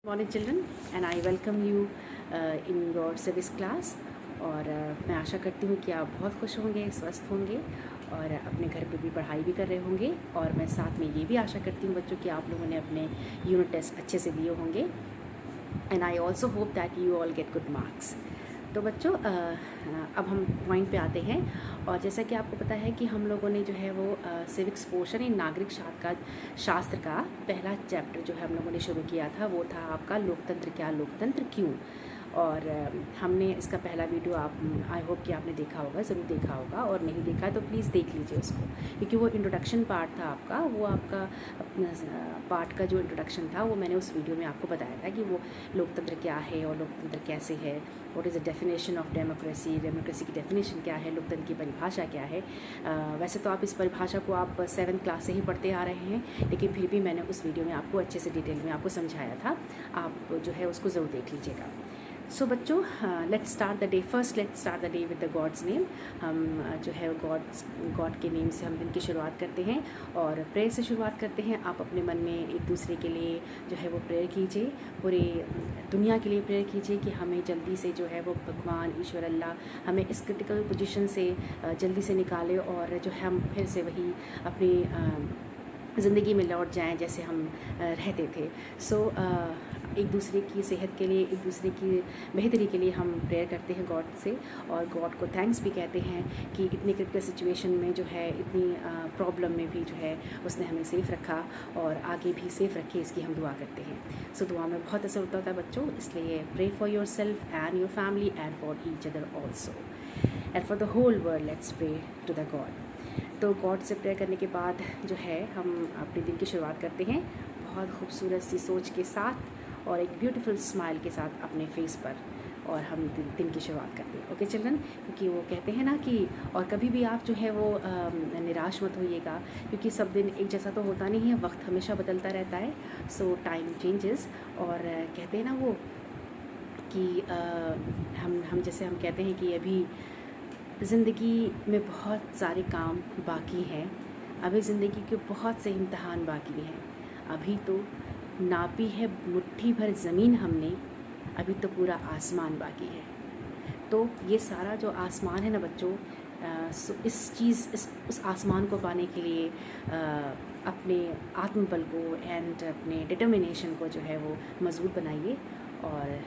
Morning children and I welcome you in your service class. और मैं आशा करती हूँ कि आप बहुत खुश होंगे, स्वस्थ होंगे और अपने घर पे भी पढ़ाई भी कर रहे होंगे। और मैं साथ में ये भी आशा करती हूँ बच्चों कि आप लोगों ने अपने यूनिट टेस्ट अच्छे से दिए होंगे and I also hope that you all get good marks. तो बच्चों अब हम पॉइंट पे आते हैं। और जैसा कि आपको पता है कि हम लोगों ने जो है वो सिविक्स पोर्शन इन नागरिक शास्त्र का पहला चैप्टर जो है हम लोगों ने शुरू किया था, वो था आपका लोकतंत्र क्या, लोकतंत्र क्यों। और हमने इसका पहला वीडियो आप आई होप कि आपने देखा होगा, ज़रूर देखा होगा, और नहीं देखा है तो प्लीज़ देख लीजिए उसको, क्योंकि वो इंट्रोडक्शन पार्ट था आपका। वो आपका पार्ट का जो इंट्रोडक्शन था वो मैंने उस वीडियो में आपको बताया था कि वो लोकतंत्र क्या है और लोकतंत्र कैसे है, what is the definition of democracy, democracy की डेफिनेशन क्या है, लोकतंत्र की परिभाषा क्या है। वैसे तो आप इस परिभाषा को आप 7th क्लास से ही पढ़ते आ रहे हैं, लेकिन फिर भी मैंने उस वीडियो में आपको अच्छे से डिटेल में आपको समझाया था। आप जो है उसको ज़रूर देख लीजिएगा। सो बच्चों, let's start the day. First let's start the day with the gods name. हम जो है गॉड के नेम से हम दिन की शुरुआत करते हैं और प्रेयर से शुरुआत करते हैं। आप अपने मन में एक दूसरे के लिए जो है वो प्रेयर कीजिए, पूरी दुनिया के लिए प्रेयर कीजिए कि हमें जल्दी से जो है वो भगवान ईश्वर अल्लाह हमें इस क्रिटिकल पोजीशन से जल्दी से निकाले और जो है हम फिर से वही अपनी ज़िंदगी में लौट जाएं जैसे हम रहते थे। सो एक दूसरे की सेहत के लिए, एक दूसरे की बेहतरी के लिए हम प्रेयर करते हैं गॉड से, और गॉड को थैंक्स भी कहते हैं कि इतनी क्रिटिकल सिचुएशन में जो है, इतनी प्रॉब्लम में भी जो है उसने हमें सेफ़ रखा और आगे भी सेफ़ रखे, इसकी हम दुआ करते हैं। सो दुआ में बहुत असर होता है बच्चों, इसलिए pray for yourself and your family and for each other also and for the whole world. Let's pray to the God. तो गॉड से प्रेयर करने के बाद जो है हम अपने दिन की शुरुआत करते हैं बहुत खूबसूरत सी सोच के साथ और एक ब्यूटीफुल स्माइल के साथ अपने फेस पर, और हम दिन की शुरुआत करते हैं। ओके चिल्ड्रन, क्योंकि वो कहते हैं ना कि और कभी भी आप जो है वो निराश मत होइएगा, क्योंकि सब दिन एक जैसा तो होता नहीं है, वक्त हमेशा बदलता रहता है। सो टाइम चेंजेस। और कहते हैं ना वो कि हम जैसे हम कहते हैं कि अभी ज़िंदगी में बहुत सारे काम बाकी हैं, अभी ज़िंदगी के बहुत से इम्तहान बाकी हैं, अभी तो नापी है मुट्ठी भर ज़मीन हमने, अभी तो पूरा आसमान बाकी है। तो ये सारा जो आसमान है ना बच्चों, उस आसमान को पाने के लिए अपने आत्मबल को एंड अपने डिटर्मिनेशन को जो है वो मजबूत बनाइए और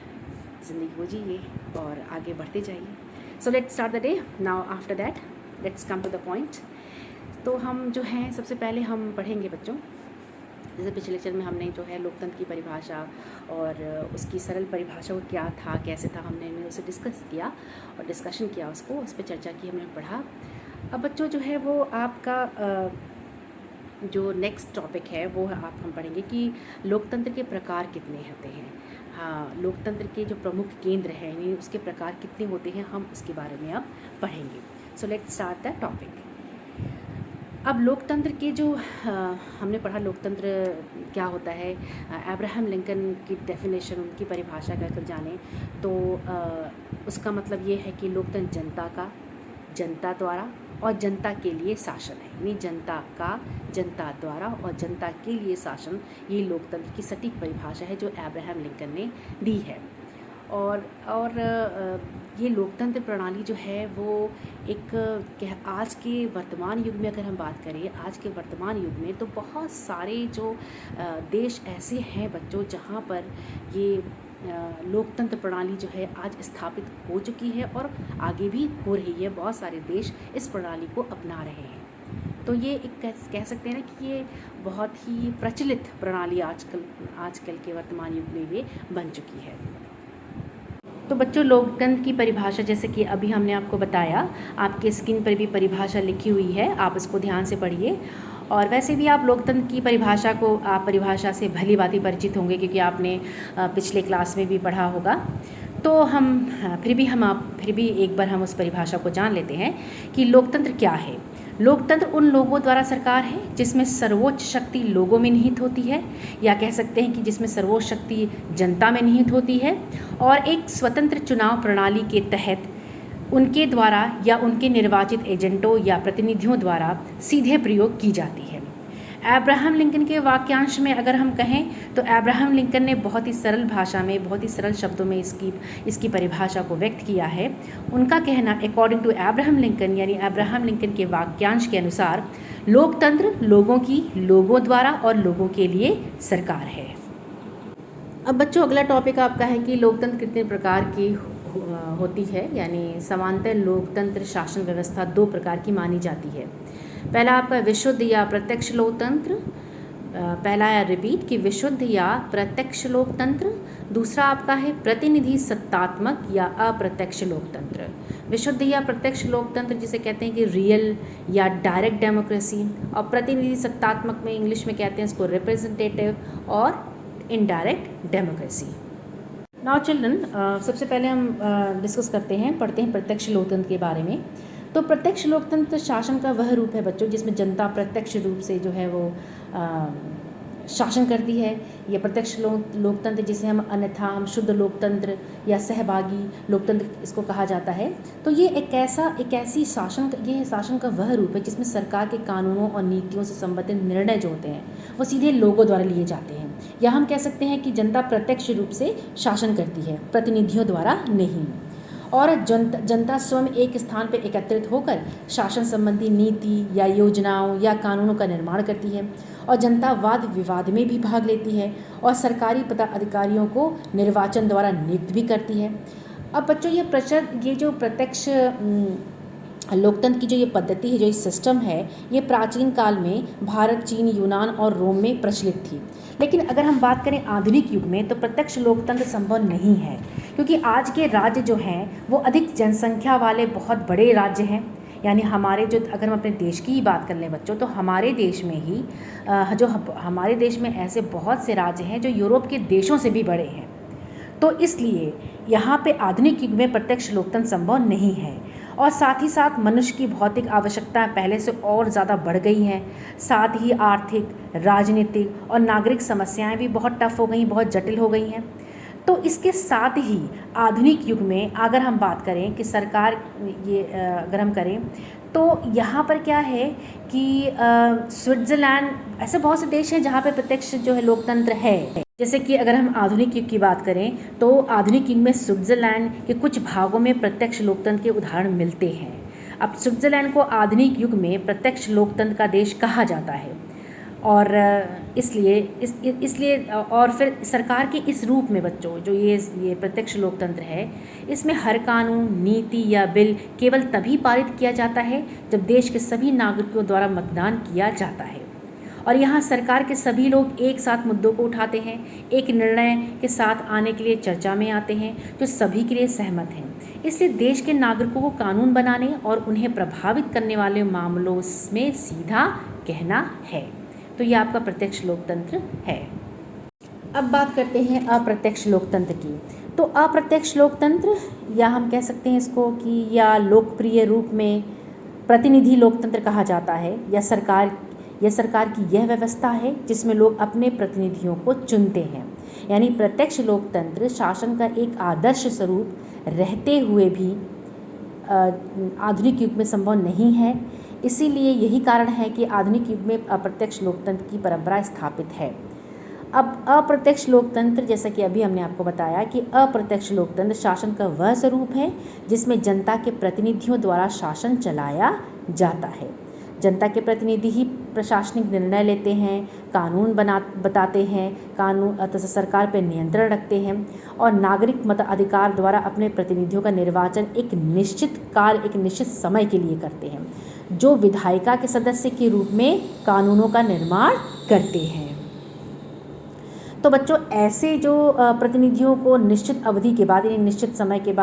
ज़िंदगी को जिए और आगे बढ़ते जाइए। So let's start the day now. After that let's come to the point. तो हम जो हैं सबसे पहले हम पढ़ेंगे बच्चों, जैसे पिछले लेक्चर में हमने जो है लोकतंत्र की परिभाषा और उसकी सरल परिभाषा वो क्या था, कैसे था, हमने उसे डिस्कस किया और डिस्कशन किया, उसको उस पर चर्चा की, हमने पढ़ा। अब बच्चों जो है वो आपका जो नेक्स्ट टॉपिक है वो हम पढ़ेंगे कि लोकतंत्र के प्रकार कितने होते हैं। हाँ, लोकतंत्र के जो प्रमुख केंद्र हैं यानी उसके प्रकार कितने होते हैं, हम उसके बारे में अब पढ़ेंगे। सो लेट्स स्टार्ट द टॉपिक। अब लोकतंत्र के जो हमने पढ़ा लोकतंत्र क्या होता है, अब्राहम लिंकन की डेफिनेशन, उनकी परिभाषा का अगर जाने तो उसका मतलब ये है कि लोकतंत्र जनता का, जनता द्वारा और जनता के लिए शासन है, यानी जनता का, जनता द्वारा और जनता के लिए शासन, ये लोकतंत्र की सटीक परिभाषा है जो अब्राहम लिंकन ने दी है। और ये लोकतंत्र प्रणाली जो है वो एक आज के वर्तमान युग में अगर हम बात करें, आज के वर्तमान युग में तो बहुत सारे जो देश ऐसे हैं बच्चों जहाँ पर ये लोकतंत्र प्रणाली जो है आज स्थापित हो चुकी है और आगे भी हो रही है। बहुत सारे देश इस प्रणाली को अपना रहे हैं। तो ये एक कह सकते हैं ना कि ये बहुत ही प्रचलित प्रणाली आजकल के वर्तमान युग में ये बन चुकी है। तो बच्चों लोकतंत्र की परिभाषा जैसे कि अभी हमने आपको बताया, आपके स्क्रीन पर भी परिभाषा लिखी हुई है, आप इसको ध्यान से पढ़िए। और वैसे भी आप लोकतंत्र की परिभाषा को, आप परिभाषा से भली भांति परिचित होंगे क्योंकि आपने पिछले क्लास में भी पढ़ा होगा। तो फिर भी एक बार हम उस परिभाषा को जान लेते हैं कि लोकतंत्र क्या है। लोकतंत्र उन लोगों द्वारा सरकार है जिसमें सर्वोच्च शक्ति लोगों में निहित होती है, या कह सकते हैं कि जिसमें सर्वोच्च शक्ति जनता में निहित होती है और एक स्वतंत्र चुनाव प्रणाली के तहत उनके द्वारा या उनके निर्वाचित एजेंटों या प्रतिनिधियों द्वारा सीधे प्रयोग की जाती है। अब्राहम लिंकन के वाक्यांश में अगर हम कहें तो अब्राहम लिंकन ने बहुत ही सरल भाषा में, बहुत ही सरल शब्दों में इसकी परिभाषा को व्यक्त किया है। उनका कहना अकॉर्डिंग टू अब्राहम लिंकन, यानी अब्राहम लिंकन के वाक्यांश के अनुसार, लोकतंत्र लोगों की, लोगों द्वारा और लोगों के लिए सरकार है। अब बच्चों अगला टॉपिक आपका है कि लोकतंत्र कितने प्रकार की होती है, यानी समांतर लोकतंत्र शासन व्यवस्था 2 प्रकार की मानी जाती है। पहला आपका विशुद्ध या प्रत्यक्ष लोकतंत्र, पहला है रिपीट कि विशुद्ध या प्रत्यक्ष लोकतंत्र। दूसरा आपका है प्रतिनिधि सत्तात्मक या अप्रत्यक्ष लोकतंत्र। विशुद्ध या प्रत्यक्ष लोकतंत्र जिसे कहते हैं कि रियल या डायरेक्ट डेमोक्रेसी, और प्रतिनिधि सत्तात्मक में इंग्लिश में कहते हैं इसको रिप्रेजेंटेटिव और इनडायरेक्ट डेमोक्रेसी। नाउ चिल्ड्रन, सबसे पहले हम डिस्कस करते हैं, पढ़ते हैं प्रत्यक्ष लोकतंत्र के बारे में। तो प्रत्यक्ष लोकतंत्र शासन का वह रूप है बच्चों जिसमें जनता प्रत्यक्ष रूप से जो है वो शासन करती है। यह प्रत्यक्ष लोकतंत्र जिसे हम अन्यथा हम शुद्ध लोकतंत्र या सहभागी लोकतंत्र इसको कहा जाता है। तो ये एक ऐसी शासन का वह रूप है जिसमें सरकार के कानूनों और नीतियों से संबंधित निर्णय जो होते हैं वो सीधे लोगों द्वारा लिए जाते हैं, या हम कह सकते हैं कि जनता प्रत्यक्ष रूप से शासन करती है, प्रतिनिधियों द्वारा नहीं। और जनता स्वयं एक स्थान पर एकत्रित होकर शासन संबंधी नीति या योजनाओं या कानूनों का निर्माण करती है, और जनता वाद विवाद में भी भाग लेती है और सरकारी पदाधिकारियों को निर्वाचन द्वारा नियुक्त भी करती है। अब बच्चों ये जो प्रत्यक्ष लोकतंत्र की जो ये पद्धति है, जो ये सिस्टम है, ये प्राचीन काल में भारत, चीन, यूनान और रोम में प्रचलित थी। लेकिन अगर हम बात करें आधुनिक युग में तो प्रत्यक्ष लोकतंत्र संभव नहीं है, क्योंकि आज के राज्य जो हैं वो अधिक जनसंख्या वाले बहुत बड़े राज्य हैं। यानी हमारे जो, अगर हम अपने देश की ही बात कर लें बच्चों, तो हमारे देश में ही हमारे देश में ऐसे बहुत से राज्य हैं जो यूरोप के देशों से भी बड़े हैं। तो इसलिए यहाँ पे आधुनिक युग में प्रत्यक्ष लोकतंत्र संभव नहीं है। और साथ ही साथ मनुष्य की भौतिक आवश्यकताएं पहले से और ज़्यादा बढ़ गई हैं। साथ ही आर्थिक, राजनीतिक और नागरिक समस्याएं भी बहुत टफ हो गई, बहुत जटिल हो गई हैं। तो इसके साथ ही आधुनिक युग में अगर हम बात करें कि सरकार अगर हम करें तो यहाँ पर क्या है कि स्विट्ज़रलैंड, ऐसे बहुत से देश हैं जहाँ पे प्रत्यक्ष जो है लोकतंत्र है। जैसे कि अगर हम आधुनिक युग की बात करें तो आधुनिक युग में स्विट्ज़रलैंड के कुछ भागों में प्रत्यक्ष लोकतंत्र के उदाहरण मिलते हैं। अब स्विट्ज़रलैंड को आधुनिक युग में प्रत्यक्ष लोकतंत्र का देश कहा जाता है, और इसलिए और फिर सरकार के इस रूप में बच्चों जो ये प्रत्यक्ष लोकतंत्र है, इसमें हर कानून, नीति या बिल केवल तभी पारित किया जाता है जब देश के सभी नागरिकों द्वारा मतदान किया जाता है। और यहाँ सरकार के सभी लोग एक साथ मुद्दों को उठाते हैं, एक निर्णय के साथ आने के लिए चर्चा में आते हैं जो सभी के लिए सहमत हैं। इसलिए देश के नागरिकों को कानून बनाने और उन्हें प्रभावित करने वाले मामलों में सीधा कहना है। तो ये आपका प्रत्यक्ष लोकतंत्र है। अब बात करते हैं अप्रत्यक्ष लोकतंत्र की। तो अप्रत्यक्ष लोकतंत्र, या हम कह सकते हैं इसको कि या लोकप्रिय रूप में प्रतिनिधि लोकतंत्र कहा जाता है, या सरकार की यह व्यवस्था है जिसमें लोग अपने प्रतिनिधियों को चुनते हैं। यानी प्रत्यक्ष लोकतंत्र शासन का एक आदर्श स्वरूप रहते हुए भी आधुनिक युग में संभव नहीं है। इसीलिए यही कारण है कि आधुनिक युग में अप्रत्यक्ष लोकतंत्र की परंपरा स्थापित है। अब अप्रत्यक्ष लोकतंत्र, जैसा कि अभी हमने आपको बताया कि अप्रत्यक्ष लोकतंत्र शासन का वह स्वरूप है जिसमें जनता के प्रतिनिधियों द्वारा शासन चलाया जाता है। जनता के प्रतिनिधि ही प्रशासनिक निर्णय लेते हैं, कानून बताते हैं, कानून तथा सरकार पर नियंत्रण रखते हैं, और नागरिक मताधिकार द्वारा अपने प्रतिनिधियों का निर्वाचन एक निश्चित समय के लिए करते हैं, जो विधायिका के सदस्य के रूप में कानूनों का निर्माण करते हैं। तो बच्चों ऐसे जो प्रतिनिधियों को निश्चित अवधि के बाद, यानी निश्चित समय के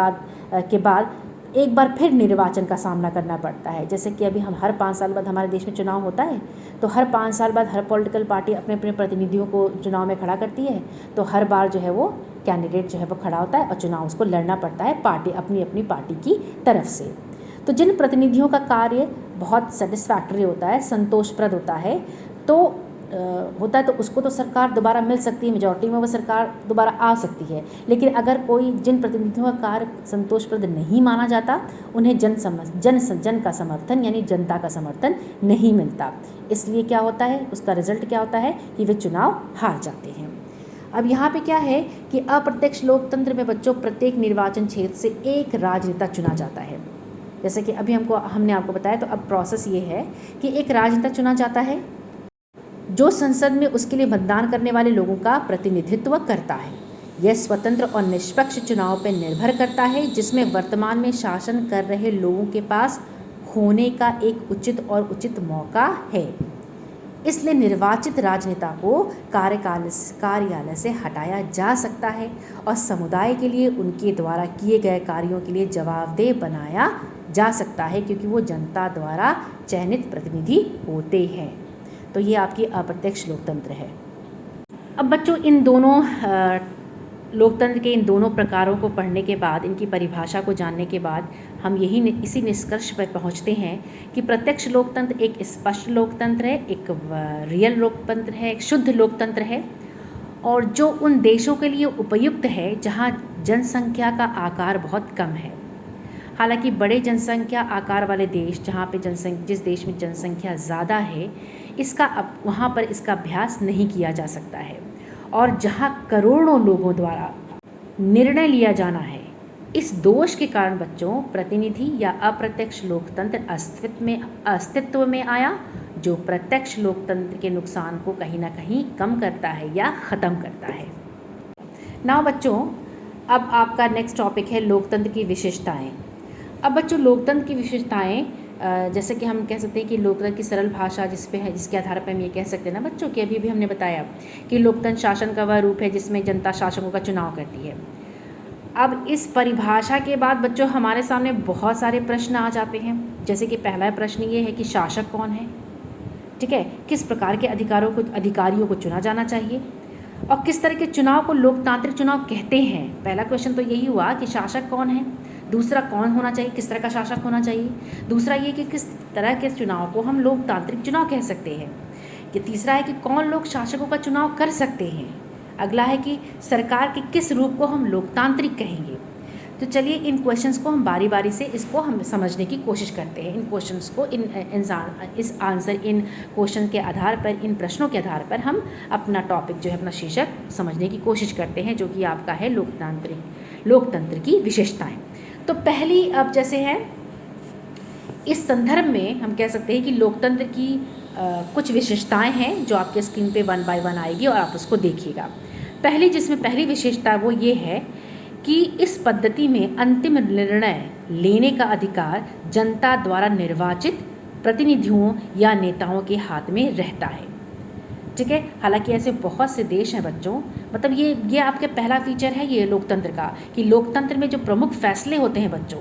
बाद एक बार फिर निर्वाचन का सामना करना पड़ता है। जैसे कि अभी हम हर 5 साल बाद हमारे देश में चुनाव होता है, तो हर 5 साल बाद हर पॉलिटिकल पार्टी अपने अपने प्रतिनिधियों को चुनाव में खड़ा करती है। तो हर बार जो है वो कैंडिडेट जो है वो खड़ा होता है और चुनाव उसको लड़ना पड़ता है अपनी पार्टी की तरफ से। तो जिन प्रतिनिधियों का कार्य बहुत सेटिस्फैक्टरी होता है, संतोषप्रद होता है, तो होता है तो उसको तो सरकार दोबारा मिल सकती है, मेजॉरिटी में वो सरकार दोबारा आ सकती है। लेकिन अगर कोई जिन प्रतिनिधियों का कार्य संतोषप्रद नहीं माना जाता, उन्हें जन का समर्थन यानी जनता का समर्थन नहीं मिलता। इसलिए क्या होता है, उसका रिजल्ट क्या होता है कि वे चुनाव हार जाते हैं। अब यहाँ पे क्या है कि अप्रत्यक्ष लोकतंत्र में बच्चों प्रत्येक निर्वाचन क्षेत्र से एक राजनेता चुना जाता है। जैसे कि अभी हमने आपको बताया, तो अब प्रोसेस ये है कि एक राजनेता चुना जाता है जो संसद में उसके लिए मतदान करने वाले लोगों का प्रतिनिधित्व करता है। यह स्वतंत्र और निष्पक्ष चुनाव पर निर्भर करता है, जिसमें वर्तमान में शासन कर रहे लोगों के पास खोने का एक उचित मौका है। इसलिए निर्वाचित राजनेता को कार्यालय से हटाया जा सकता है और समुदाय के लिए उनके द्वारा किए गए कार्यों के लिए जवाबदेह बनाया जा सकता है, क्योंकि वो जनता द्वारा चयनित प्रतिनिधि होते हैं। तो ये आपकी अप्रत्यक्ष लोकतंत्र है। अब बच्चों, इन दोनों लोकतंत्र के इन दोनों प्रकारों को पढ़ने के बाद, इनकी परिभाषा को जानने के बाद, हम इसी निष्कर्ष पर पहुंचते हैं कि प्रत्यक्ष लोकतंत्र एक स्पष्ट लोकतंत्र है, एक रियल लोकतंत्र है, एक शुद्ध लोकतंत्र है, और जो उन देशों के लिए उपयुक्त है जहां जनसंख्या का आकार बहुत कम है। हालांकि बड़े जनसंख्या आकार वाले देश, जहाँ पे जिस देश में जनसंख्या ज़्यादा है, वहाँ पर इसका अभ्यास नहीं किया जा सकता है, और जहाँ करोड़ों लोगों द्वारा निर्णय लिया जाना है। इस दोष के कारण बच्चों प्रतिनिधि या अप्रत्यक्ष लोकतंत्र अस्तित्व में आया, जो प्रत्यक्ष लोकतंत्र के नुकसान को कहीं ना कहीं कम करता है या ख़त्म करता है। नाउ बच्चों, अब आपका नेक्स्ट टॉपिक है लोकतंत्र की विशेषताएं। अब बच्चों, लोकतंत्र की विशेषताएं, जैसे कि हम कह सकते हैं कि लोकतंत्र की सरल भाषा जिसके आधार पर हम ये कह सकते हैं ना बच्चों, कि अभी भी हमने बताया कि लोकतंत्र शासन का वह रूप है जिसमें जनता शासकों का चुनाव करती है। अब इस परिभाषा के बाद बच्चों हमारे सामने बहुत सारे प्रश्न आ जाते हैं। जैसे कि पहला प्रश्न ये है कि शासक कौन है, ठीक है, किस प्रकार के अधिकारियों को चुना जाना चाहिए, और किस तरह के चुनाव को लोकतांत्रिक चुनाव कहते हैं। पहला क्वेश्चन तो यही हुआ कि शासक कौन है, दूसरा कौन होना चाहिए, किस तरह का शासक होना चाहिए, दूसरा ये कि किस तरह के चुनाव को हम लोकतांत्रिक चुनाव कह सकते हैं, कि तीसरा है कि कौन लोग शासकों का चुनाव कर सकते हैं, अगला है कि सरकार के किस रूप को हम लोकतांत्रिक कहेंगे। तो चलिए इन क्वेश्चंस को हम बारी बारी से इसको हम समझने की कोशिश करते हैं। इन क्वेश्चंस को इन क्वेश्चन के आधार पर, इन प्रश्नों के आधार पर हम अपना टॉपिक जो है, अपना शीर्षक समझने की कोशिश करते हैं, जो कि आपका है लोकतंत्र की विशेषताएं। तो पहली, अब जैसे है इस संदर्भ में हम कह सकते हैं कि लोकतंत्र की कुछ विशेषताएं हैं जो आपके स्क्रीन पे 1 बाय 1 आएगी और आप उसको देखिएगा। पहली विशेषता वो ये है कि इस पद्धति में अंतिम निर्णय लेने का अधिकार जनता द्वारा निर्वाचित प्रतिनिधियों या नेताओं के हाथ में रहता है, ठीक है। हालांकि ऐसे बहुत से देश हैं बच्चों, मतलब ये आपके पहला फीचर है ये लोकतंत्र का, कि लोकतंत्र में जो प्रमुख फैसले होते हैं बच्चों,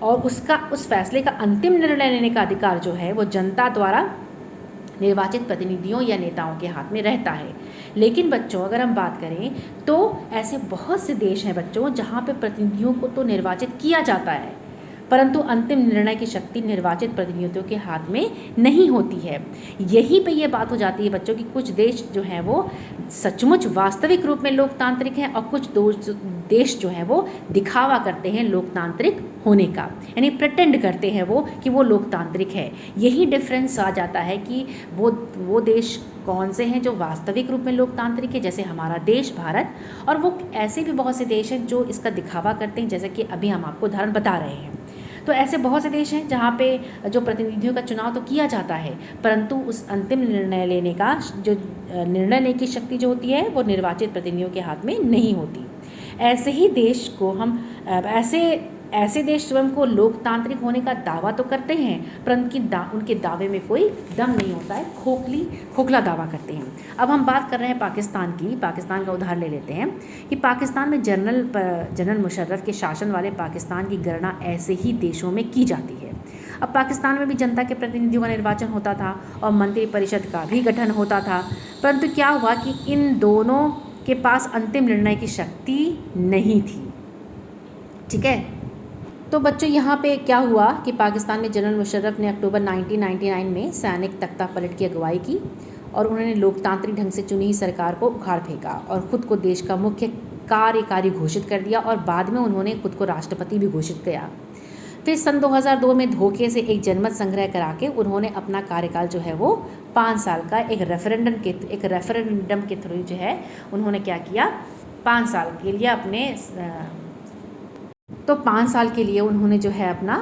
और उस फैसले का अंतिम निर्णय लेने का अधिकार जो है वो जनता द्वारा निर्वाचित प्रतिनिधियों या नेताओं के हाथ में रहता है। लेकिन बच्चों, अगर हम बात करें तो ऐसे बहुत से देश हैं बच्चों जहाँ पे प्रतिनिधियों को तो निर्वाचित किया जाता है, परंतु अंतिम निर्णय की शक्ति निर्वाचित प्रतिनिधियों के हाथ में नहीं होती है। यहीं पे ये बात हो जाती है बच्चों कि कुछ देश जो हैं वो सचमुच वास्तविक रूप में लोकतांत्रिक हैं, और कुछ देश जो हैं वो दिखावा करते हैं लोकतांत्रिक होने का, यानी प्रिटेंड करते हैं वो कि वो लोकतांत्रिक है। यही डिफरेंस आ जाता है कि वो देश कौन से हैं जो वास्तविक रूप में लोकतांत्रिक है, जैसे हमारा देश भारत, और वो ऐसे भी बहुत से देश हैं जो इसका दिखावा करते हैं, जैसे कि अभी हम आपको उदाहरण बता रहे हैं। तो ऐसे बहुत से देश हैं जहाँ पे जो प्रतिनिधियों का चुनाव तो किया जाता है, परंतु उस अंतिम निर्णय लेने की शक्ति जो होती है वो निर्वाचित प्रतिनिधियों के हाथ में नहीं होती। ऐसे ही देश को हम ऐसे देश स्वयं को लोकतांत्रिक होने का दावा तो करते हैं, परंतु उनके दावे में कोई दम नहीं होता है, खोखला दावा करते हैं। अब हम बात कर रहे हैं पाकिस्तान की। पाकिस्तान का उदाहरण ले लेते हैं कि पाकिस्तान में जनरल मुशर्रफ के शासन वाले पाकिस्तान की गणना ऐसे ही देशों में की जाती है। अब पाकिस्तान में भी जनता के प्रतिनिधियों का निर्वाचन होता था और मंत्रिपरिषद का भी गठन होता था, परंतु क्या हुआ कि इन दोनों के पास अंतिम निर्णय की शक्ति नहीं थी, ठीक है। तो बच्चों यहाँ पे क्या हुआ कि पाकिस्तान में जनरल मुशर्रफ ने अक्टूबर 1999 में सैनिक तख्ता पलट की अगुवाई की, और उन्होंने लोकतांत्रिक ढंग से चुनी सरकार को उखाड़ फेंका और ख़ुद को देश का मुख्य कार्यकारी घोषित कर दिया और बाद में उन्होंने खुद को राष्ट्रपति भी घोषित किया। फिर सन 2002 में धोखे से एक जनमत संग्रह करा के उन्होंने अपना कार्यकाल जो है वो 5 साल का एक रेफरेंडम के थ्रू जो है उन्होंने क्या किया, 5 साल के लिए तो 5 साल के लिए उन्होंने जो है अपना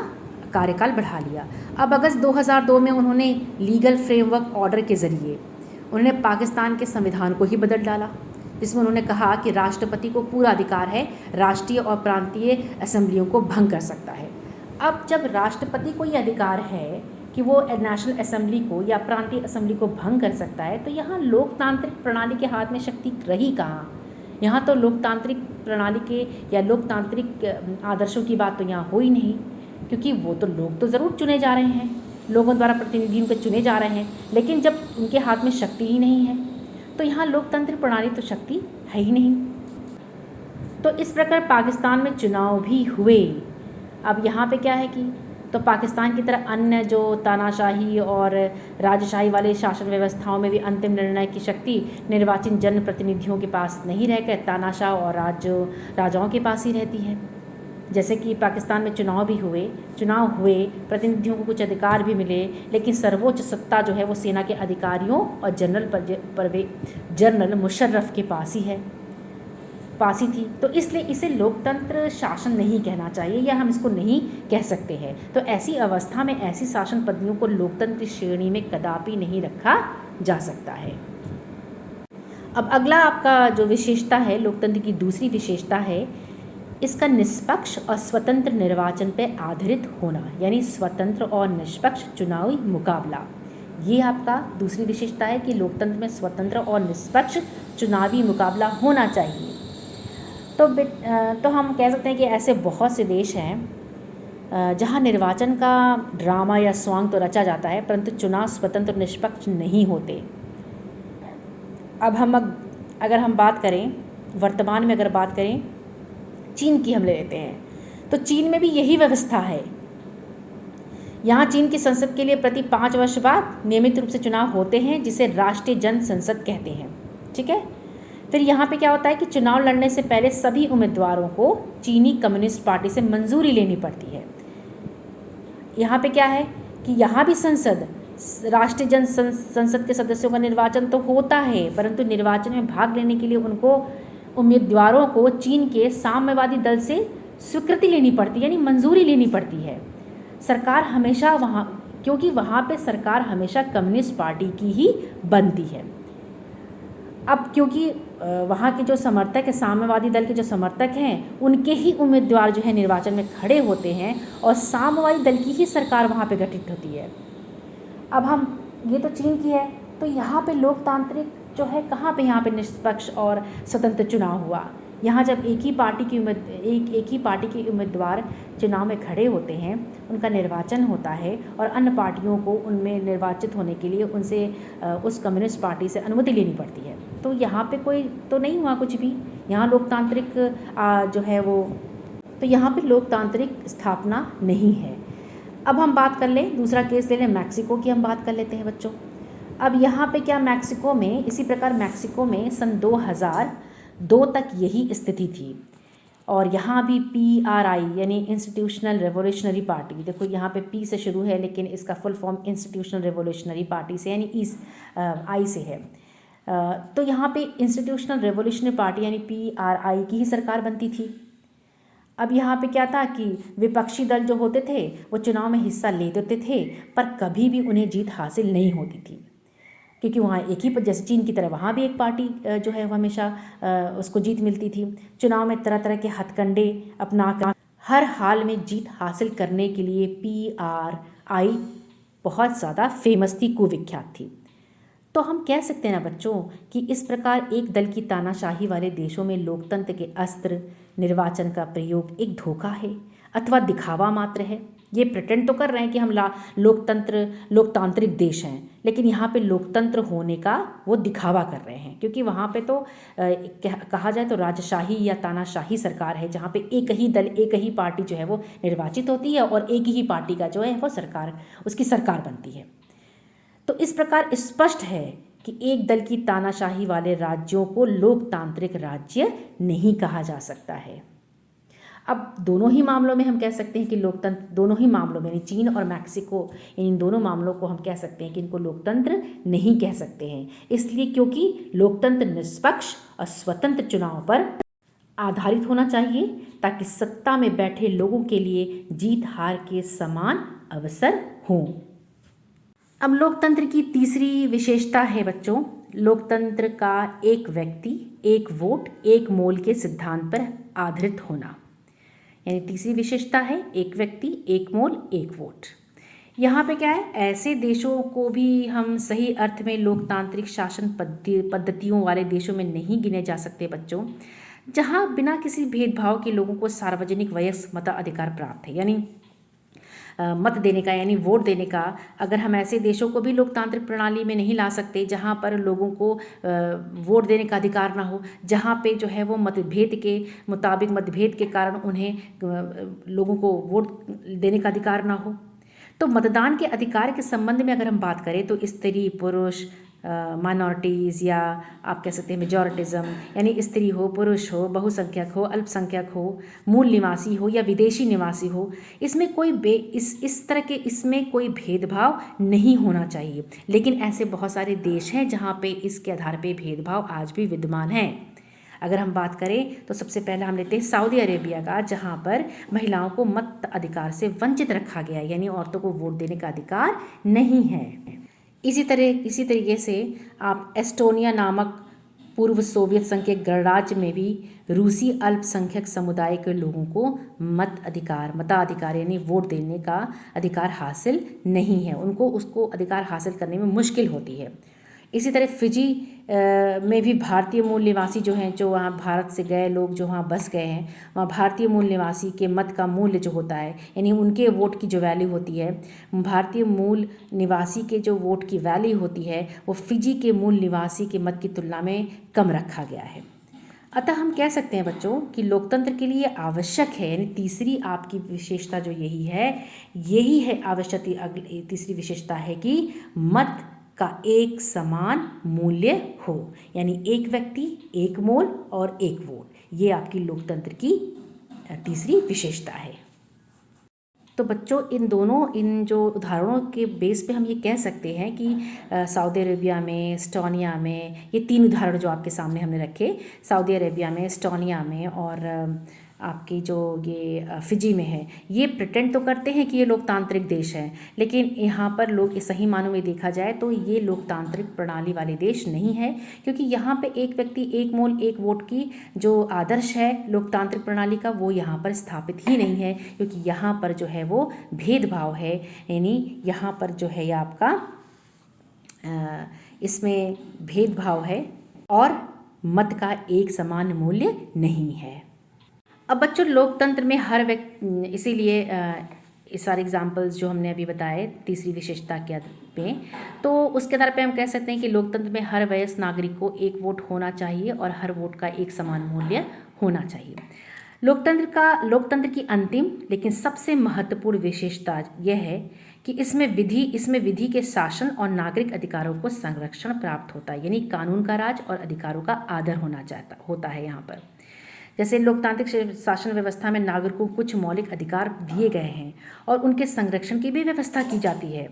कार्यकाल बढ़ा लिया। अब अगस्त 2002 में उन्होंने लीगल फ्रेमवर्क ऑर्डर के ज़रिए उन्होंने पाकिस्तान के संविधान को ही बदल डाला, जिसमें उन्होंने कहा कि राष्ट्रपति को पूरा अधिकार है राष्ट्रीय और प्रांतीय असेंबलियों को भंग कर सकता है। अब जब राष्ट्रपति को ये अधिकार है कि वो नेशनल असेंबली को या प्रांतीय असेंबली को भंग कर सकता है, तो यहाँ लोकतांत्रिक प्रणाली के हाथ में शक्ति रही कहाँ? यहाँ तो लोकतांत्रिक प्रणाली के या लोकतांत्रिक आदर्शों की बात तो यहाँ हो ही नहीं, क्योंकि वो तो लोग तो ज़रूर चुने जा रहे हैं, लोगों द्वारा प्रतिनिधियों को चुने जा रहे हैं, लेकिन जब उनके हाथ में शक्ति ही नहीं है तो यहाँ लोकतंत्र प्रणाली तो शक्ति है ही नहीं। तो इस प्रकार पाकिस्तान में चुनाव भी हुए। अब यहाँ पे क्या है कि तो पाकिस्तान की तरह अन्य जो तानाशाही और राजशाही वाले शासन व्यवस्थाओं में भी अंतिम निर्णय की शक्ति निर्वाचित जनप्रतिनिधियों के पास नहीं रहकर तानाशाह और राजाओं के पास ही रहती है। जैसे कि पाकिस्तान में चुनाव हुए, प्रतिनिधियों को कुछ अधिकार भी मिले, लेकिन सर्वोच्च सत्ता जो है वो सेना के अधिकारियों और जनरल मुशर्रफ के पास ही थी। तो इसलिए इसे लोकतंत्र शासन नहीं कहना चाहिए या हम इसको नहीं कह सकते हैं। तो ऐसी अवस्था में ऐसी शासन पद्धतियों को लोकतंत्र श्रेणी में कदापि नहीं रखा जा सकता है। अब अगला आपका जो विशेषता है, लोकतंत्र की दूसरी विशेषता है इसका निष्पक्ष और स्वतंत्र निर्वाचन पर आधारित होना, यानी स्वतंत्र और निष्पक्ष चुनावी मुकाबला। ये आपका दूसरी विशेषता है कि लोकतंत्र में स्वतंत्र और निष्पक्ष चुनावी मुकाबला होना चाहिए। तो हम कह सकते हैं कि ऐसे बहुत से देश हैं जहां निर्वाचन का ड्रामा या स्वांग तो रचा जाता है, परंतु चुनाव स्वतंत्र निष्पक्ष नहीं होते। अब अगर हम बात करें वर्तमान में, अगर बात करें चीन की हम ले लेते हैं, तो चीन में भी यही व्यवस्था है। यहाँ चीन की संसद के लिए प्रति 5 वर्ष बाद नियमित रूप से चुनाव होते हैं, जिसे राष्ट्रीय जन संसद कहते हैं। ठीक है। फिर यहाँ पे क्या होता है कि चुनाव लड़ने से पहले सभी उम्मीदवारों को चीनी कम्युनिस्ट पार्टी से मंजूरी लेनी पड़ती है। यहाँ पे क्या है कि यहाँ भी राष्ट्रीय जन संसद के सदस्यों का निर्वाचन तो होता है, परंतु निर्वाचन में भाग लेने के लिए उनको उम्मीदवारों को चीन के साम्यवादी दल से स्वीकृति लेनी पड़ती है, यानी मंजूरी लेनी पड़ती है। सरकार हमेशा क्योंकि वहाँ पे सरकार हमेशा कम्युनिस्ट पार्टी की ही बनती है। अब क्योंकि वहाँ के जो समर्थक है, साम्यवादी दल के जो समर्थक हैं, उनके ही उम्मीदवार जो है निर्वाचन में खड़े होते हैं और साम्यवादी दल की ही सरकार वहाँ पे गठित होती है। अब ये तो चीन की है, तो यहाँ पे लोकतांत्रिक जो है कहाँ पे यहाँ पे निष्पक्ष और स्वतंत्र चुनाव हुआ। यहाँ जब एक ही पार्टी के उम्मीदवार चुनाव में खड़े होते हैं, उनका निर्वाचन होता है और अन्य पार्टियों को उनमें निर्वाचित होने के लिए उनसे उस कम्युनिस्ट पार्टी से अनुमति लेनी पड़ती है। तो यहाँ पे कोई तो नहीं हुआ कुछ भी, यहाँ लोकतांत्रिक जो है वो, तो यहाँ पे लोकतांत्रिक स्थापना नहीं है। अब हम बात कर लें, दूसरा केस ले लें मैक्सिको की, हम बात कर लेते हैं बच्चों। अब यहाँ पे क्या मैक्सिको में, इसी प्रकार मैक्सिको में सन 2002 तक यही स्थिति थी और यहाँ भी PRI यानी इंस्टीट्यूशनल रेवोल्यूशनरी पार्टी, देखो यहाँ पे P से शुरू है लेकिन इसका full form institutional revolutionary party से यानी I से है। तो यहाँ पे इंस्टीट्यूशनल रेवोल्यूशनरी पार्टी यानी PRI की ही सरकार बनती थी। अब यहाँ पे क्या था कि विपक्षी दल जो होते थे वो चुनाव में हिस्सा ले लेते थे, पर कभी भी उन्हें जीत हासिल नहीं होती थी, क्योंकि वहाँ एक ही, जैसे चीन की तरह वहाँ भी एक पार्टी जो है वो हमेशा उसको जीत मिलती थी। चुनाव में तरह तरह के हथकंडे अपना हर हाल में जीत हासिल करने के लिए PRI बहुत ज़्यादा फेमस थी, कुविख्यात थी। तो हम कह सकते हैं ना बच्चों कि इस प्रकार एक दल की तानाशाही वाले देशों में लोकतंत्र के अस्त्र निर्वाचन का प्रयोग एक धोखा है अथवा दिखावा मात्र है। ये प्रिटेंड तो कर रहे हैं कि हम लोकतांत्रिक देश हैं, लेकिन यहाँ पे लोकतंत्र होने का वो दिखावा कर रहे हैं, क्योंकि वहाँ पे तो कहा जाए तो राजशाही या तानाशाही सरकार है, जहाँ पे एक ही दल, एक ही पार्टी जो है वो निर्वाचित होती है और एक ही पार्टी का जो है वो उसकी सरकार बनती है। तो इस प्रकार स्पष्ट है कि एक दल की तानाशाही वाले राज्यों को लोकतांत्रिक राज्य नहीं कहा जा सकता है। अब दोनों ही मामलों में हम कह सकते हैं कि लोकतंत्र, दोनों ही मामलों में यानी चीन और मैक्सिको, इन दोनों मामलों को हम कह सकते हैं कि इनको लोकतंत्र नहीं कह सकते हैं, इसलिए क्योंकि लोकतंत्र निष्पक्ष और स्वतंत्र चुनाव पर आधारित होना चाहिए ताकि सत्ता में बैठे लोगों के लिए जीत हार के समान अवसर हों। अब लोकतंत्र की तीसरी विशेषता है बच्चों, लोकतंत्र का एक व्यक्ति एक वोट एक मोल के सिद्धांत पर आधारित होना। यानी तीसरी विशेषता है एक व्यक्ति एक मोल एक वोट। यहाँ पे क्या है, ऐसे देशों को भी हम सही अर्थ में लोकतांत्रिक शासन पद्धतियों वाले देशों में नहीं गिने जा सकते बच्चों, जहाँ बिना किसी भेदभाव के लोगों को सार्वजनिक वयस्क मताधिकार प्राप्त है, यानी मत देने का यानी वोट देने का। अगर हम ऐसे देशों को भी लोकतांत्रिक प्रणाली में नहीं ला सकते जहाँ पर लोगों को वोट देने का अधिकार ना हो, जहाँ पे जो है वो मतभेद के मुताबिक मतभेद के कारण उन्हें लोगों को वोट देने का अधिकार ना हो, तो मतदान के अधिकार के संबंध में अगर हम बात करें तो स्त्री पुरुष माइनॉरिटीज़ या आप कह सकते हैं मेजॉरिटिज़म, यानी स्त्री हो पुरुष हो बहुसंख्यक हो अल्पसंख्यक हो मूल निवासी हो या विदेशी निवासी हो, इसमें कोई इस तरह के इसमें कोई भेदभाव नहीं होना चाहिए। लेकिन ऐसे बहुत सारे देश हैं जहाँ पे इसके आधार पे भेदभाव आज भी विद्यमान है। अगर हम बात करें तो सबसे पहला हम लेते हैं सऊदी अरेबिया का, जहाँ पर महिलाओं को मत अधिकार से वंचित रखा गया है, यानी औरतों को वोट देने का अधिकार नहीं है। इसी तरीके से आप एस्टोनिया नामक पूर्व सोवियत संघ के गणराज्य में भी रूसी अल्पसंख्यक समुदाय के लोगों को मताधिकार यानी वोट देने का अधिकार हासिल नहीं है, उनको उसको अधिकार हासिल करने में मुश्किल होती है। इसी तरह फिजी में भी भारतीय मूल निवासी जो हैं, जो वहाँ भारत से गए लोग जो वहाँ बस गए हैं, वहाँ भारतीय मूल निवासी के मत का मूल्य जो होता है, यानी उनके वोट की जो वैल्यू होती है, भारतीय मूल निवासी के जो वोट की वैल्यू होती है वो फिजी के मूल निवासी के मत की तुलना में कम रखा गया है। अतः हम कह सकते हैं बच्चों कि लोकतंत्र के लिए आवश्यक है, यानी तीसरी आपकी विशेषता जो यही है आवश्यक तीसरी विशेषता है कि मत का एक समान मूल्य हो, यानी एक व्यक्ति एक मोल और एक वोट, ये आपकी लोकतंत्र की तीसरी विशेषता है। तो बच्चों इन जो उदाहरणों के बेस पे हम ये कह सकते हैं कि सऊदी अरेबिया में एस्टोनिया में, ये तीन उदाहरण जो आपके सामने हमने रखे, सऊदी अरेबिया में एस्टोनिया में और आपकी जो ये फिजी में है, ये प्रिटेंड तो करते हैं कि ये लोकतांत्रिक देश हैं, लेकिन यहाँ पर लोग सही मानों में देखा जाए तो ये लोकतांत्रिक प्रणाली वाले देश नहीं है, क्योंकि यहाँ पे एक व्यक्ति एक मोल एक वोट की जो आदर्श है लोकतांत्रिक प्रणाली का वो यहाँ पर स्थापित ही नहीं है, क्योंकि यहाँ पर जो है वो भेदभाव है, यानी यहाँ पर जो है ये आपका इसमें भेदभाव है और मत का एक समान मूल्य नहीं है। अब बच्चों लोकतंत्र में हर व्यक्ति, इसीलिए ये सारे एग्जाम्पल्स जो हमने अभी बताए तीसरी विशेषता के पे, तो उसके आधार पे हम कह सकते हैं कि लोकतंत्र में हर वयस्क नागरिक को एक वोट होना चाहिए और हर वोट का एक समान मूल्य होना चाहिए। लोकतंत्र की अंतिम लेकिन सबसे महत्वपूर्ण विशेषता यह है कि इसमें विधि के शासन और नागरिक अधिकारों को संरक्षण प्राप्त होता है, यानी कानून का राज और अधिकारों का आदर होता है यहाँ पर। जैसे लोकतांत्रिक शासन व्यवस्था में नागरिकों को कुछ मौलिक अधिकार दिए गए हैं और उनके संरक्षण की भी व्यवस्था की जाती है।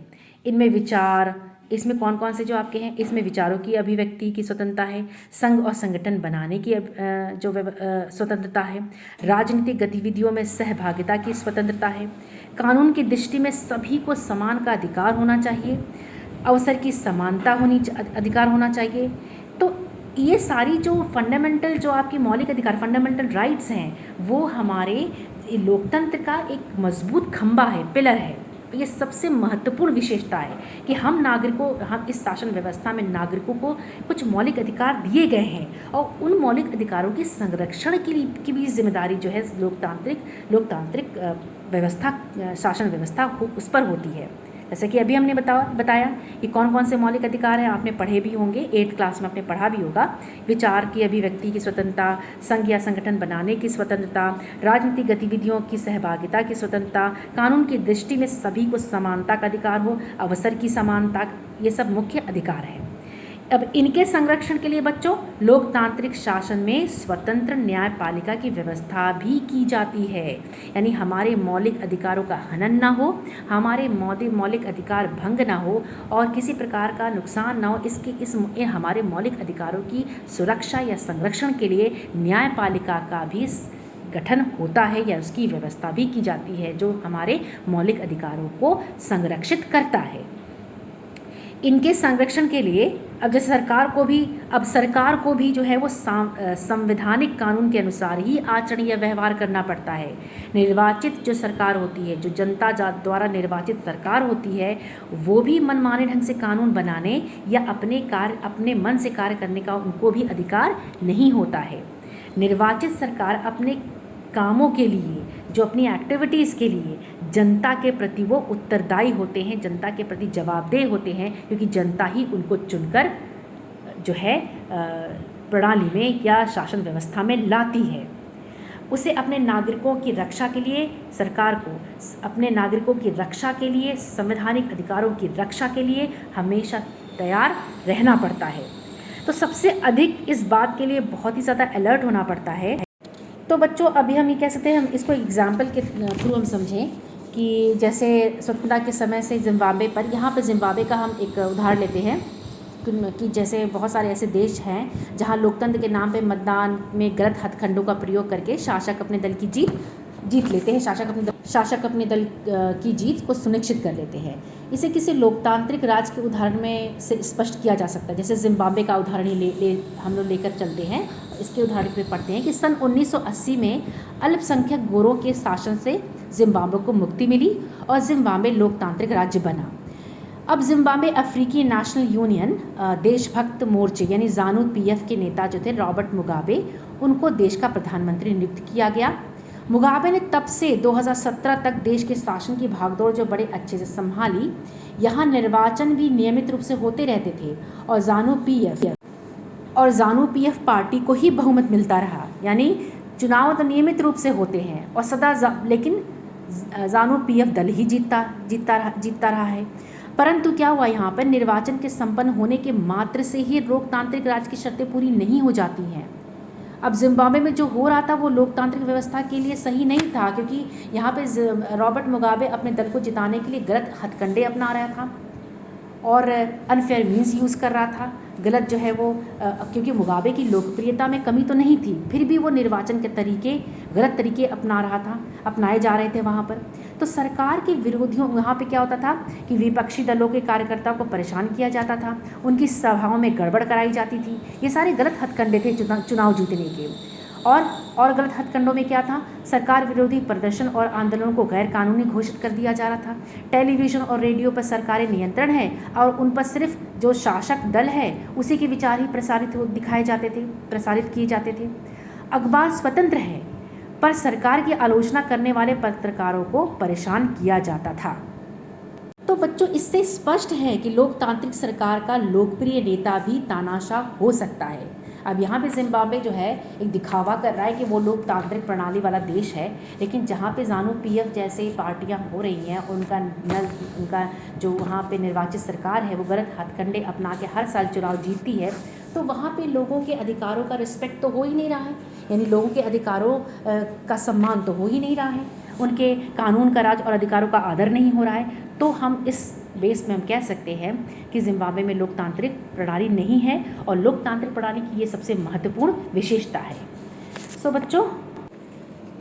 इसमें कौन कौन से जो आपके हैं, इसमें विचारों की अभिव्यक्ति की स्वतंत्रता है, संघ और संगठन बनाने की जो स्वतंत्रता है, राजनीतिक गतिविधियों में सहभागिता की स्वतंत्रता है, कानून की दृष्टि में सभी को समान का अधिकार होना चाहिए, अवसर की समानता अधिकार होना चाहिए। तो ये सारी जो फंडामेंटल जो आपकी मौलिक अधिकार फंडामेंटल राइट्स हैं वो हमारे लोकतंत्र का एक मजबूत खंभा है, पिलर है। ये सबसे महत्वपूर्ण विशेषता है कि हम इस शासन व्यवस्था में नागरिकों को कुछ मौलिक अधिकार दिए गए हैं और उन मौलिक अधिकारों की संरक्षण की भी जिम्मेदारी जो है लोकतांत्रिक व्यवस्था शासन व्यवस्था उस पर होती है। जैसे कि अभी हमने बताया कि कौन कौन से मौलिक अधिकार हैं, आपने पढ़े भी होंगे, 8th क्लास में आपने पढ़ा भी होगा। विचार की अभिव्यक्ति की स्वतंत्रता, संघ या संगठन बनाने की स्वतंत्रता, राजनीतिक गतिविधियों की सहभागिता की स्वतंत्रता, कानून की दृष्टि में सभी को समानता का अधिकार हो, अवसर की समानता, ये सब मुख्य अधिकार हैं। अब इनके संरक्षण के लिए बच्चों लोकतांत्रिक शासन में स्वतंत्र न्यायपालिका की व्यवस्था भी की जाती है, यानी हमारे मौलिक अधिकारों का हनन ना हो, हमारे मौलिक अधिकार भंग ना हो और किसी प्रकार का नुकसान ना हो, हमारे मौलिक अधिकारों की सुरक्षा या संरक्षण के लिए न्यायपालिका का भी गठन होता है या उसकी व्यवस्था भी की जाती है, जो हमारे मौलिक अधिकारों को संरक्षित करता है। इनके संरक्षण के लिए अब जैसे सरकार को भी जो है वो संवैधानिक कानून के अनुसार ही आचरण या व्यवहार करना पड़ता है। निर्वाचित जो सरकार होती है, जो जनता द्वारा निर्वाचित सरकार होती है, वो भी मनमाने ढंग से कानून बनाने या अपने मन से कार्य करने का उनको भी अधिकार नहीं होता है। निर्वाचित सरकार अपने कामों के लिए, जो अपनी एक्टिविटीज़ के लिए जनता के प्रति वो उत्तरदायी होते हैं, जनता के प्रति जवाबदेह होते हैं, क्योंकि जनता ही उनको चुनकर जो है प्रणाली में या शासन व्यवस्था में लाती है। उसे अपने नागरिकों की रक्षा के लिए, सरकार को अपने नागरिकों की रक्षा के लिए, संवैधानिक अधिकारों की रक्षा के लिए हमेशा तैयार रहना पड़ता है। तो सबसे अधिक इस बात के लिए बहुत ही ज़्यादा अलर्ट होना पड़ता है। तो बच्चों अभी हम ये कह सकते हैं, हम इसको एग्जाम्पल के थ्रू हम समझें कि जैसे स्वतंत्रता के समय से जिम्बाब्वे पर, यहाँ पर जिम्बाब्वे का हम एक उदाहरण लेते हैं कि जैसे बहुत सारे ऐसे देश हैं जहाँ लोकतंत्र के नाम पे मतदान में गलत हथकंडों का प्रयोग करके शासक अपने दल की जीत लेते हैं, शासक अपने दल की जीत को सुनिश्चित कर लेते हैं। इसे किसी लोकतांत्रिक राज्य के उदाहरण में से स्पष्ट किया जा सकता है। जैसे जिम्बाब्वे का उदाहरण ही हम लोग लेकर चलते हैं। इसके उदाहरण पे पढ़ते हैं कि सन 1980 में अल्पसंख्यक गोरों के शासन से जिम्बाब्वे को मुक्ति मिली और जिम्बाब्वे लोकतांत्रिक राज्य बना। अब जिम्बाब्वे अफ्रीकी नेशनल यूनियन देशभक्त मोर्चे यानी ज़ानू पीएफ के नेता जो थे रॉबर्ट मुगाबे, उनको देश का प्रधानमंत्री नियुक्त किया गया। मुगाबे ने तब से 2017 तक देश के शासन की भागदौड़ जो बड़े अच्छे से संभाली। यहाँ निर्वाचन भी नियमित रूप से होते रहते थे और ज़ानू पीएफ पार्टी को ही बहुमत मिलता रहा, यानी चुनाव तो नियमित रूप से होते हैं और लेकिन ज़ानू पीएफ दल ही जीतता रहा है। परंतु क्या हुआ, यहाँ पर निर्वाचन के संपन्न होने के मात्र से ही लोकतांत्रिक राज की शर्तें पूरी नहीं हो जाती हैं। अब जिम्बाब्वे में जो हो रहा था वो लोकतांत्रिक व्यवस्था के लिए सही नहीं था, क्योंकि यहाँ पे रॉबर्ट मुगाबे अपने दल को जिताने के लिए गलत हथकंडे अपना रहा था और अनफेयर मीन्स यूज़ कर रहा था। गलत जो है वो क्योंकि मुगाबे की लोकप्रियता में कमी तो नहीं थी, फिर भी वो निर्वाचन के गलत तरीके अपनाए जा रहे थे वहाँ पर। तो सरकार के विरोधियों, वहाँ पे क्या होता था कि विपक्षी दलों के कार्यकर्ताओं को परेशान किया जाता था, उनकी सभाओं में गड़बड़ कराई जाती थी। ये सारे गलत हथकंडे थे चुनाव जीतने के। और गलत हथकंडों में क्या था, सरकार विरोधी प्रदर्शन और आंदोलनों को गैर कानूनी घोषित कर दिया जा रहा था। टेलीविज़न और रेडियो पर सरकारी नियंत्रण है और उन पर सिर्फ जो शासक दल है उसी के विचार ही प्रसारित किए जाते थे। अखबार स्वतंत्र है पर सरकार की आलोचना करने वाले पत्रकारों को परेशान किया जाता था। तो बच्चों इससे स्पष्ट है कि लोकतांत्रिक सरकार का लोकप्रिय नेता भी तानाशाह हो सकता है। अब यहाँ पे जिम्बाब्वे जो है एक दिखावा कर रहा है कि वो लोकतांत्रिक प्रणाली वाला देश है, लेकिन जहाँ पे ज़ानू पीएफ जैसे पार्टियाँ हो रही हैं, उनका जो वहाँ पे निर्वाचित सरकार है वो गलत हथकंडे अपना के हर साल चुनाव जीतती है, तो वहाँ पे लोगों के अधिकारों का रिस्पेक्ट तो हो ही नहीं रहा है, यानी लोगों के अधिकारों का सम्मान तो हो ही नहीं रहा है, उनके कानून का राज और अधिकारों का आदर नहीं हो रहा है। तो हम इस बेस में हम कह सकते हैं कि जिम्बाब्वे में लोकतांत्रिक प्रणाली नहीं है और लोकतांत्रिक प्रणाली की ये सबसे महत्वपूर्ण विशेषता है। तो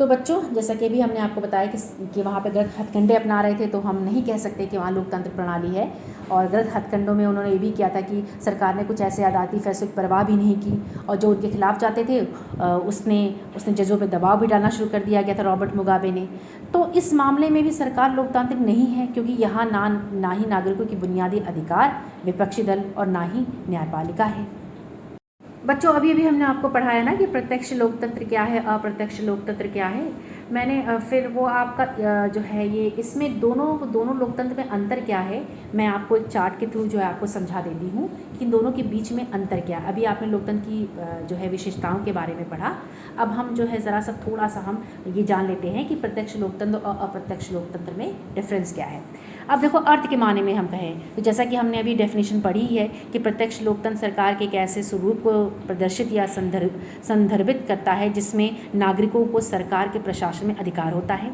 बच्चों जैसा कि अभी हमने आपको बताया कि वहाँ पे गलत हथकंडे अपना रहे थे, तो हम नहीं कह सकते कि वहाँ लोकतांत्रिक प्रणाली है। और गलत हथकंडों में उन्होंने ये भी किया था कि सरकार ने कुछ ऐसे अदालती फैसलों की परवाह भी नहीं की और जो उनके खिलाफ जाते थे उसने जजों पे दबाव भी डालना शुरू कर दिया गया था रॉबर्ट मुगाबे ने। तो इस मामले में भी सरकार लोकतांत्रिक नहीं है, क्योंकि यहाँ ना ही नागरिकों की बुनियादी अधिकार, विपक्षी दल और ना ही न्यायपालिका है। बच्चों अभी हमने आपको पढ़ाया ना कि प्रत्यक्ष लोकतंत्र क्या है, अप्रत्यक्ष लोकतंत्र क्या है। मैंने फिर वो आपका जो है ये इसमें दोनों लोकतंत्र में अंतर क्या है, मैं आपको एक चार्ट के थ्रू जो है आपको समझा देती हूँ कि इन दोनों के बीच में अंतर क्या है। अभी आपने लोकतंत्र की जो है विशेषताओं के बारे में पढ़ा, अब हम जो है ज़रा सा थोड़ा सा हम ये जान लेते हैं कि प्रत्यक्ष लोकतंत्र और अप्रत्यक्ष लोकतंत्र में डिफरेंस क्या है। अब देखो अर्थ के माने में हम कहें तो जैसा कि हमने अभी डेफिनेशन पढ़ी है कि प्रत्यक्ष लोकतंत्र सरकार के एक ऐसे स्वरूप को प्रदर्शित या संदर्भित करता है जिसमें नागरिकों को सरकार के प्रशासन में अधिकार होता है।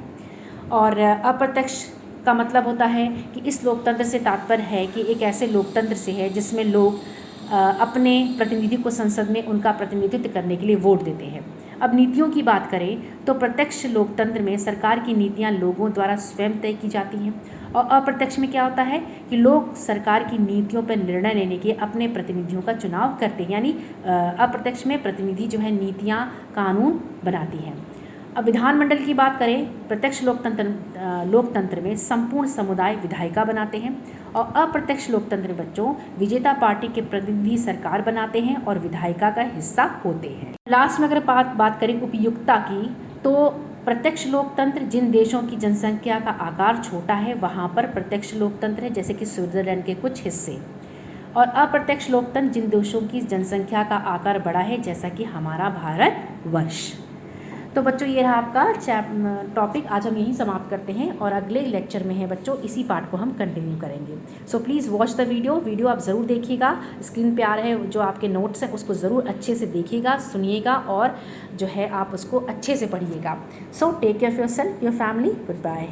और अप्रत्यक्ष का मतलब होता है कि इस लोकतंत्र से तात्पर्य है कि एक ऐसे लोकतंत्र से है जिसमें लोग अपने प्रतिनिधि को संसद में उनका प्रतिनिधित्व करने के लिए वोट देते हैं। अब नीतियों की बात करें तो प्रत्यक्ष लोकतंत्र में सरकार की नीतियां लोगों द्वारा स्वयं तय की जाती हैं और अप्रत्यक्ष में क्या होता है कि लोग सरकार की नीतियों पर निर्णय लेने के अपने प्रतिनिधियों का चुनाव करते हैं। यानी अप्रत्यक्ष में प्रतिनिधि जो है नीतियां कानून बनाती हैं। अब विधानमंडल की बात करें, प्रत्यक्ष लोकतंत्र में संपूर्ण समुदाय विधायिका बनाते हैं और अप्रत्यक्ष लोकतंत्र में बच्चों विजेता पार्टी के प्रतिनिधि सरकार बनाते हैं और विधायिका का हिस्सा होते हैं। लास्ट में अगर बात करें उपयुक्तता की तो प्रत्यक्ष लोकतंत्र जिन देशों की जनसंख्या का आकार छोटा है वहाँ पर प्रत्यक्ष लोकतंत्र है, जैसे कि स्विट्जरलैंड के कुछ हिस्से। और अप्रत्यक्ष लोकतंत्र जिन देशों की जनसंख्या का आकार बड़ा है, जैसा कि हमारा भारतवर्ष। तो बच्चों ये रहा आपका टॉपिक। आज हम यहीं समाप्त करते हैं और अगले लेक्चर में है बच्चों इसी पार्ट को हम कंटिन्यू करेंगे। So please watch the video आप ज़रूर देखिएगा। स्क्रीन पे आ रहे हैं जो आपके नोट्स हैं उसको ज़रूर अच्छे से देखिएगा, सुनिएगा और जो है आप उसको अच्छे से पढ़िएगा। So take care of yourself, your family. Good bye.